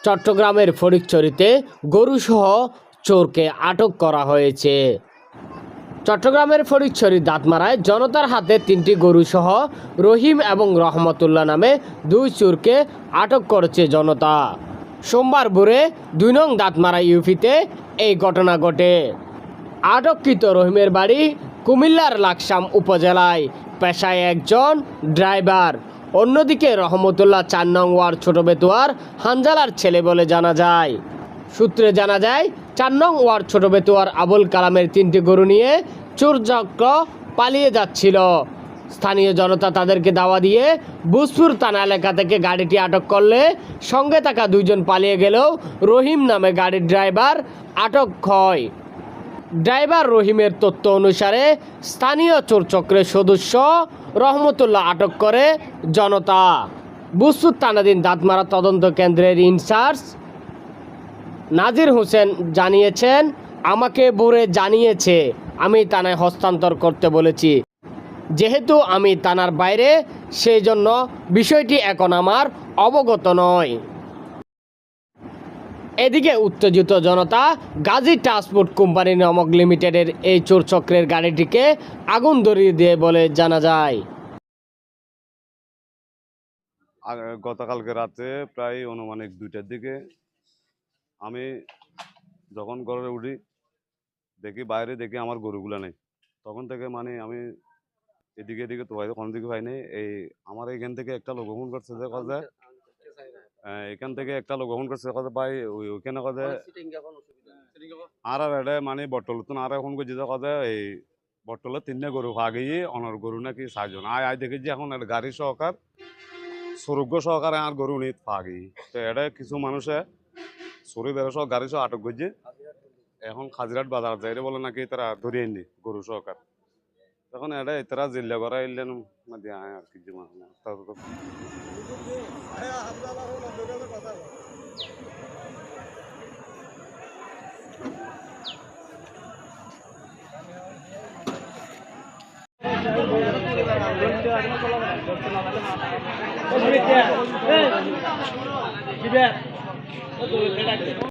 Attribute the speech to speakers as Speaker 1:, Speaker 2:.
Speaker 1: চট্টগ্রামের ফটিকছড়িতে গরুসহ চোরকে আটক করা হয়েছে। চট্টগ্রামের ফটিকছড়ি দাঁতমারায় জনতার হাতে 3টি গরুসহ রহিম এবং রহমতুল্লাহ নামে 2 চোরকে আটক করেছে জনতা। সোমবার ভোরে 2 নং দাঁতমারা ইউপিতে এই ঘটনা ঘটে। আটককৃত রহিমের বাড়ি কুমিল্লার লাকসাম উপজেলায়, পেশায় একজন ড্রাইভার। অন্যদিকে রহমতুল্লাহ 4 নং ওয়ার্ড ছোট বেতুয়ার হানজালার ছেলে বলে জানা যায়। সূত্রে জানা যায় 4 নং ওয়ার্ড ছোট বেতুয়ার আবুল কালামের 3টি গরু নিয়ে চোরচক্র পালিয়ে যাচ্ছিল। স্থানীয় জনতা তাদেরকে দাওয়া দিয়ে বুসপুর থানা এলাকা থেকে গাড়িটি আটক করলে সঙ্গে থাকা 2 জন পালিয়ে গেলেও রহিম নামে গাড়ির ড্রাইভার আটক হয়। ড্রাইভার রহিমের তথ্য অনুসারে স্থানীয় চোরচক্রের সদস্য রহমতুল্লাহ আটক করে জনতা। বুসপুর থানাধীন দাঁতমারা তদন্ত কেন্দ্রের ইনচার্জ নাজির হোসেন জানিয়েছেন, আমাকে ভোরে জানিয়েছে, আমি থানায় হস্তান্তর করতে বলেছি। যেহেতু আমি থানার বাইরে, সেই জন্য বিষয়টি এখন আমার অবগত নয়। এদিকে উত্তেজিত জনতা গাজী ট্রান্সপোর্ট কোম্পানি নামক লিমিটেডের এই চোরচক্রের গাড়িটিকে আগুন ধরিয়ে দিয়ে বলে জানা যায়।
Speaker 2: গতকালকে রাতে প্রায় অনুমানিক 2টার দিকে আমি যখন ঘরে উঠি, বাইরে দেখি আমার গরুগুলো নেই। তখন থেকে আমি এদিকে তো কোনো দিকে পাইনি। এই আমার এখান থেকে একটা লোক ফোন করছে যে এখান থেকে একটা লোক ফোন করছে ভাই ওইখানে আর এটা বটল আর এখন করছে যে এই বটলের 3টা গরু গিয়ে অনর গরু নাকি 4 জন আয় দেখেছি। এখন গাড়ি সহকার সৌরজ্ঞ সহকারে আর গরু নিত গিয়ে তো এটা কিছু মানুষে চুরি বেরোসহ গাড়ি সহ আটক করছে। এখন খাজিরাট বাজার যাই বলে নাকি তারা ধরিয়ে নি গরু সহকার। তখন এটা তারা জিল্লা করা এলেন আর কি